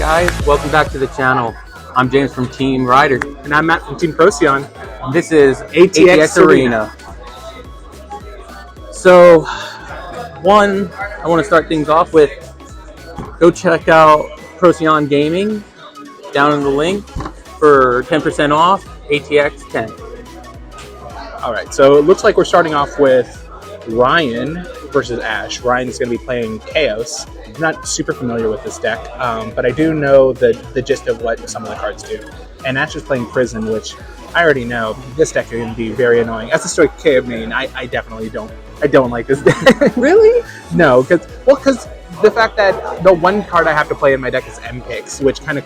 guys? Welcome back to the channel. I'm James from Team Rider. And I'm Matt from Team Procyon. This is ATX Arena. So, I want to start things off with, go check out Procyon Gaming down in the link for 10% off ATX 10. All right, so it looks like we're starting off with Ryan versus Ash. Ryan is going to be playing Kheios. I'm not super familiar with this deck, but I do know the gist of what some of the cards do. And Ash is playing Prison, which I already know. This deck is going to be very annoying. As a Stoic K main, I definitely don't like this deck. Really? No, because the fact that the one card I have to play in my deck is M-Pix, which kind of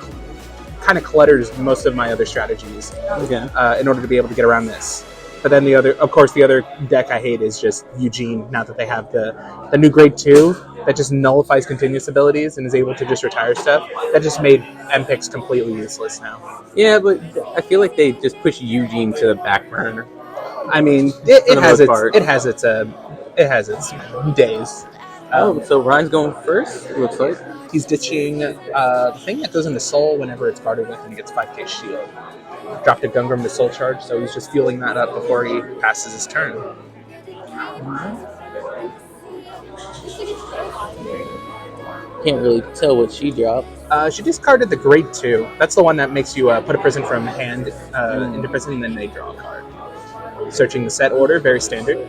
clutters most of my other strategies in order to be able to get around this. But then the other deck I hate is just Eugene, now that they have the new grade 2 that just nullifies continuous abilities and is able to just retire stuff. That just made M-Pix completely useless now. Yeah, but I feel like they just push Eugene to the back burner. I mean, it has its days. So Ryan's going first, it looks like. He's ditching the thing that goes into Soul whenever it's guarded with, and he gets 5k shield. Dropped a Gungram to Soul Charge, so he's just fueling that up before he passes his turn. Can't really tell what she dropped. She discarded the grade 2. That's the one that makes you put a prison from hand into prison, and then they draw a card. Searching the set order, very standard.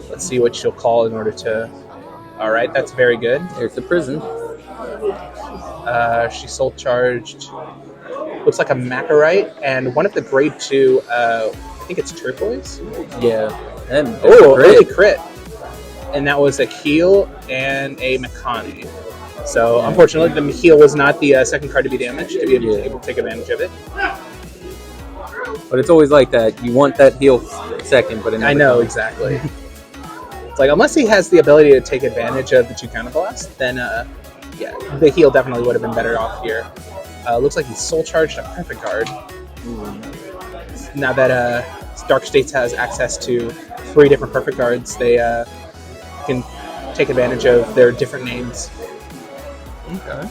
Let's see what she'll call in order to... All right, that's very good. There's the prison. She soul charged. Looks like a Macarite, and one of the grade 2, I think it's turquoise. Yeah. Early crit. And that was a heal and a Makani. So unfortunately, the heal was not the second card to be damaged to be able to take advantage of it. But it's always like that. You want that heal second, but it never comes. Exactly. Like, unless he has the ability to take advantage of the 2 counterblast, then the heal definitely would have been better off here. Looks like he's soul charged a perfect guard. Now that Dark States has access to 3 different perfect guards, they can take advantage of their different names. Okay.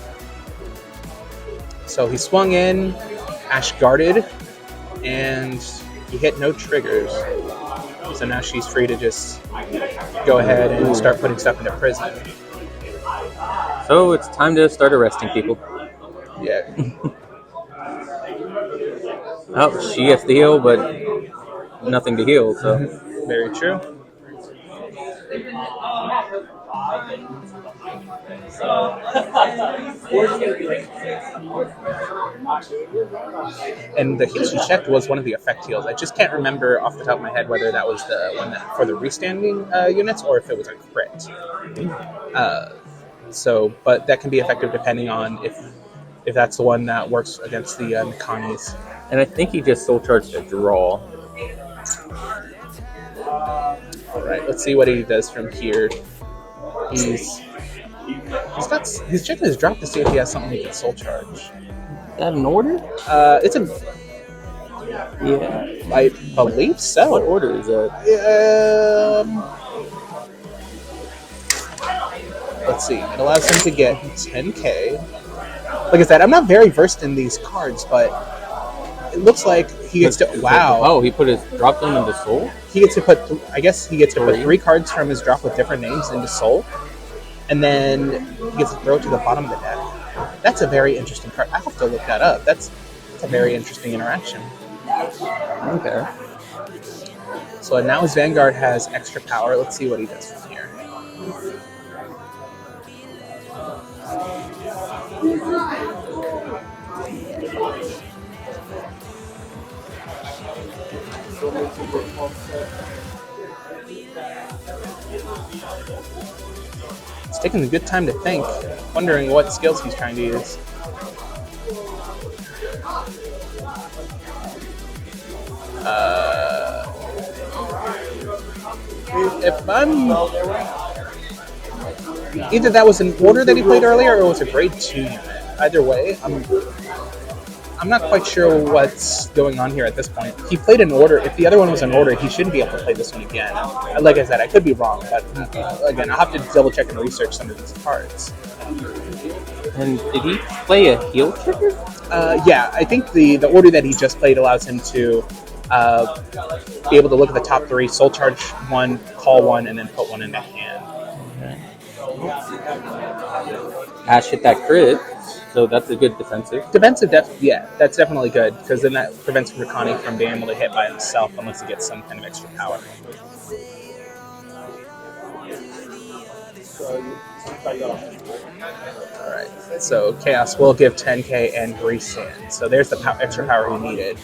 So he swung in, Ash guarded, and he hit no triggers. So now she's free to just go ahead and start putting stuff into prison. So it's time to start arresting people. Yeah. Oh, she gets the heal, but nothing to heal, so. Very true. And the heals she checked was one of the effect heals. I just can't remember off the top of my head whether that was the one that for the restanding units or if it was a crit. But that can be effective depending on if that's the one that works against the Nakanis. And I think he just soul charged a draw. All right, let's see what he does from here. He's checking his drop to see if he has something he can soul charge. Is that an order? It's a... Yeah, I believe so. What order is that? Let's see. It allows him to get 10k. Like I said, I'm not very versed in these cards, but it looks like he gets to... Wow. Oh, he put his drop them into Soul? He gets to put... I guess he gets to put 3 cards from his drop with different names into Soul. And then he gets to throw it to the bottom of the deck. That's a very interesting card. I have to look that up. That's a very interesting interaction. Okay. So now his Vanguard has extra power. Let's see what he does from here. He's taking a good time to think, wondering what skills he's trying to use. If I'm... Either that was an order that he played earlier or it was a grade 2 unit. Either way, I'm not quite sure what's going on here at this point. He played an order. If the other one was an order, he shouldn't be able to play this one again. Like I said, I could be wrong, but again, I'll have to double check and research some of these cards. And did he play a heel trigger? Yeah, I think the order that he just played allows him to be able to look at the top 3, soul charge 1, call 1, and then put 1 into hand. Ash hit that crit, so that's a good defensive. Defensive, yeah, that's definitely good, because then that prevents Rakani from being able to hit by himself unless he gets some kind of extra power. Alright, so Kheios will give 10k and Grease Sand. So there's the extra power he needed.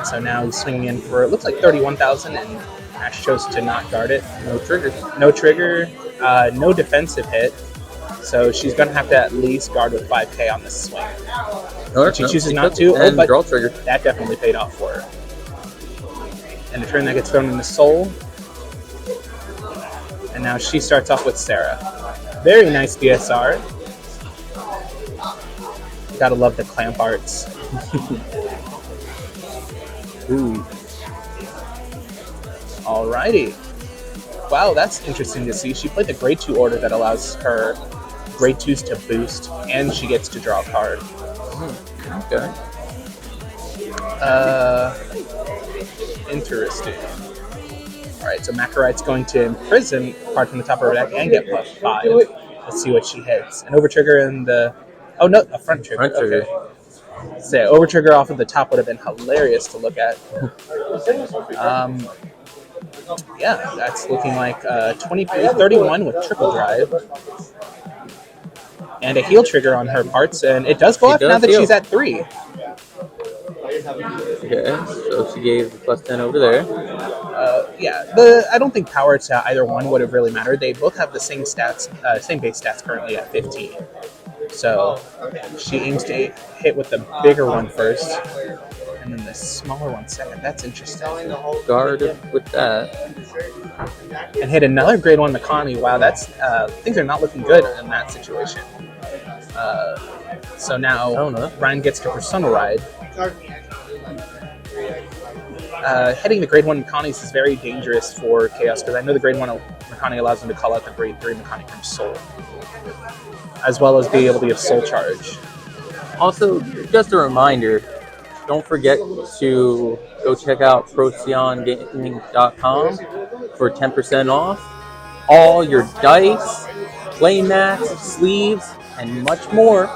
So now he's swinging in for, it looks like 31,000, and Ash chose to not guard it. No trigger. No trigger, no defensive hit. So she's going to have to at least guard with 5k on this swing. She chooses not to, but draw trigger. That definitely paid off for her. And a turn that gets thrown into Soul. And now she starts off with Sarah. Very nice DSR. Gotta love the clamp arts. Ooh. Alrighty. Wow, that's interesting to see. She played the grade 2 order that allows her grade 2s to boost, and she gets to draw a card. Okay. Interesting. Alright, so Makarite's going to imprison a card from the top of her deck and get +5. Let's see what she hits. An overtrigger and the... Oh no, a front trigger. Okay. So overtrigger off of the top would have been hilarious to look at. Yeah, that's looking like 31 with triple drive. And a heal trigger on her parts, and it does go up now that she's at 3. Okay, so she gave the +10 over there. Yeah, I don't think power to either one would have really mattered. They both have the same stats, same base stats currently at 15. So she aims to hit with the bigger one first, and then the smaller one second. That's interesting. Guard with that. And hit another grade 1 Makani. Wow, that's things are not looking good in that situation. So now Ryan gets to Persona Ride. Hitting the grade 1 Makanis is very dangerous for Kheios, because I know the grade 1 Makani allows him to call out the grade 3 Makani from Soul, as well as be able to give Soul Charge. Also, just a reminder, don't forget to go check out ProcyonGaming.com for 10% off all your dice, play mats, sleeves, and much more.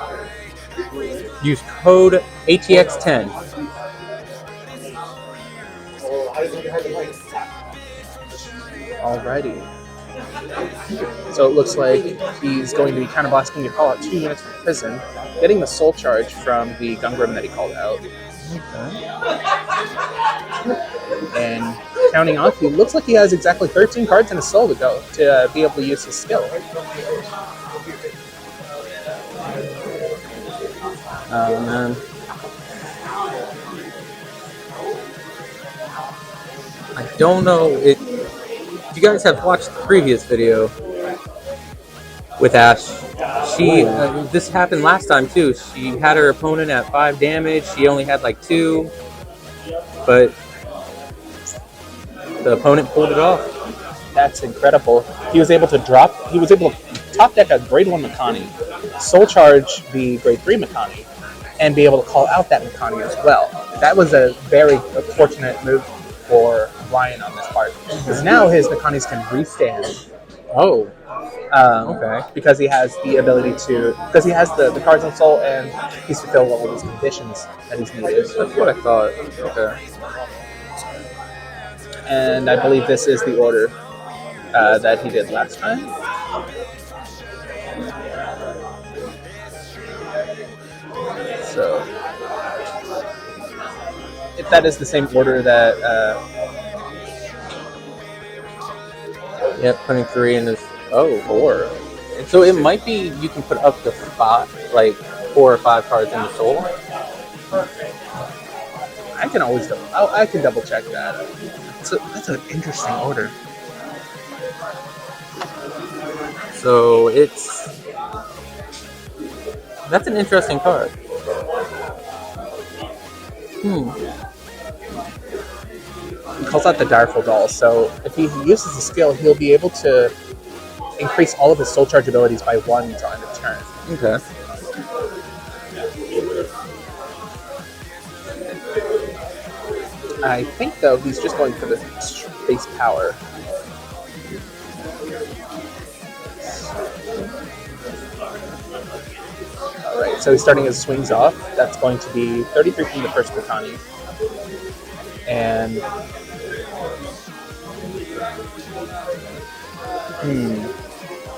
Use code ATX10. Alrighty. So it looks like he's going to be counterblasting your call out 2 minutes from prison, getting the soul charge from the Gungrim that he called out. And counting off, he looks like he has exactly 13 cards in his soul to go to be able to use his skill. Oh man. I don't know if you guys have watched the previous video with Ash. She this happened last time too. She had her opponent at 5 damage. She only had like 2, but the opponent pulled it off. That's incredible. He was able to top deck a grade 1 Makani, soul charge the grade 3 Makani, and be able to call out that Makani as well. That was a very fortunate move for Ryan on this part, because now his Makanis can restand. Okay. Because he has the ability to, because he has the cards on soul, and he's fulfilled all of his conditions that he's needed. That's what I thought. Okay. And I believe this is the order that he did last time. So, if that is the same order that... Yep, putting 3 in this... 4. So it might be you can put up to 5, like 4 or 5 cards in the soul. I can always I can double check that. That's an interesting order. So that's an interesting card. He calls out the Direful Doll, so if he uses the skill, he'll be able to increase all of his soul charge abilities by 1 until end of turn. Okay. I think, though, he's just going for the base power. Alright, so he's starting his swings off. That's going to be 33 from the first Botani. And...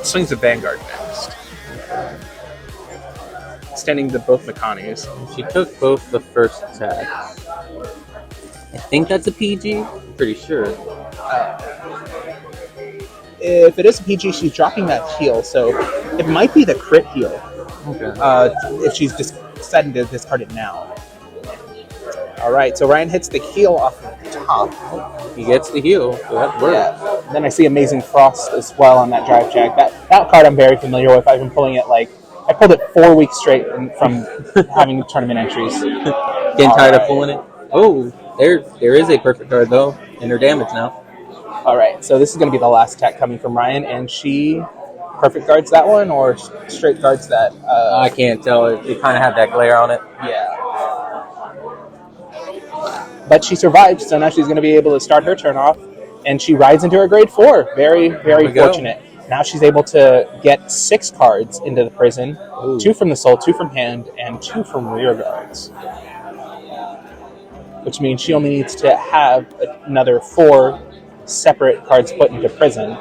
swings the Vanguard next. Standing to both Mekanis. She took both the first attacks. I think that's a PG. I'm pretty sure. If it is a PG, she's dropping that heal, so it might be the crit heal. Okay. If she's deciding to discard it now. Alright, so Ryan hits the heal off the top. He gets the heal, so that works. Yeah. Then I see Amazing Frost as well on that drive jack. That card I'm very familiar with. I've been pulling it I pulled it 4 weeks straight from having tournament entries. Getting tired of pulling it? Oh, there is a perfect card though, and her damage now. Alright, so this is going to be the last attack coming from Ryan, and she perfect guards that one or straight guards that? I can't tell. It kind of had that glare on it. Yeah. But she survived, so now she's going to be able to start her turn off, and she rides into her grade 4. Very, very fortunate. Now she's able to get 6 cards into the prison. Ooh. 2 from the soul, 2 from hand, and 2 from rear guards. Which means she only needs to have another 4 separate cards put into prison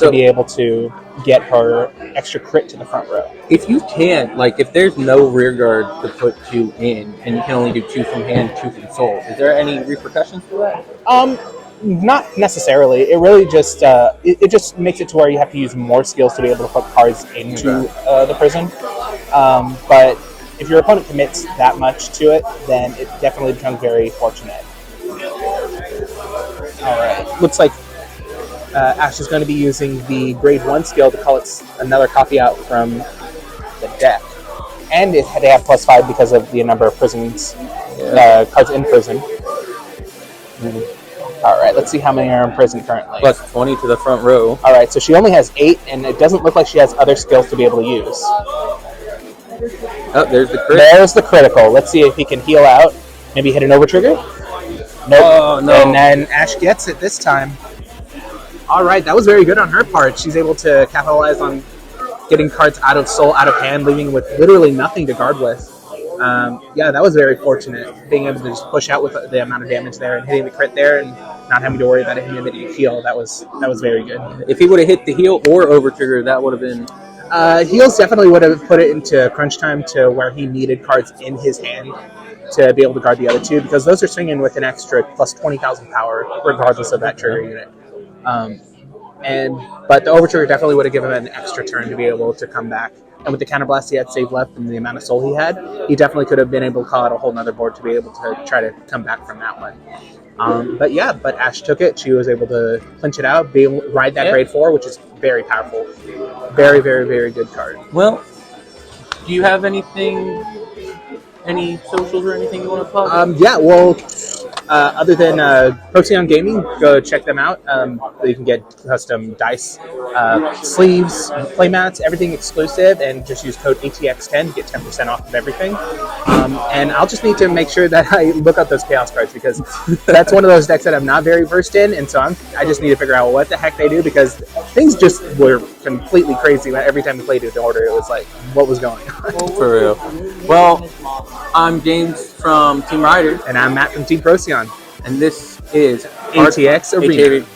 to be able to get her extra crit to the front row. If you can't, if there's no rear guard to put 2 in, and you can only do 2 from hand, 2 from soul, is there any repercussions for that? Not necessarily. It really just it just makes it to where you have to use more skills to be able to put cards into the prison. But if your opponent commits that much to it, then it definitely becomes very fortunate. All right. Looks like Ash is going to be using the grade 1 skill to call it another copy out from the deck. And it had to have +5 because of the number of prisons, cards in prison. All right, let's see how many are in prison currently. +20 to the front row. All right, so she only has 8, and it doesn't look like she has other skills to be able to use. Oh, there's the crit. There's the critical. Let's see if he can heal out. Maybe hit an overtrigger? Nope. Oh, no. And then Ash gets it this time. All right, that was very good on her part. She's able to capitalize on getting cards out of soul, out of hand, leaving with literally nothing to guard with. Yeah, that was very fortunate, being able to just push out with the amount of damage there and hitting the crit there and not having to worry about hitting the heal. That was very good. If he would have hit the heal or overtrigger, that would have been... Heals definitely would have put it into crunch time to where he needed cards in his hand to be able to guard the other 2, because those are swinging with an extra plus 20,000 power regardless of that trigger unit. But the overtrigger definitely would have given him an extra turn to be able to come back. And with the counterblast he had saved left and the amount of soul he had, he definitely could have been able to call out a whole nother board to be able to try to come back from that one. But Ash took it. She was able to clinch it out, ride that grade 4, which is very powerful. Very, very, very good card. Well, do you have any socials or anything you want to plug? Other than Procyon Gaming, go check them out. You can get custom dice, sleeves, playmats, everything exclusive, and just use code ATX10 to get 10% off of everything. And I'll just need to make sure that I look up those Chaos cards, because that's one of those decks that I'm not very versed in, and so I just need to figure out what the heck they do, because things just were completely crazy every time we played it in order. It was like, what was going on? For real. Well, I'm James from Team Rider. And I'm Matt from Team Procyon. And this is ATX Arena.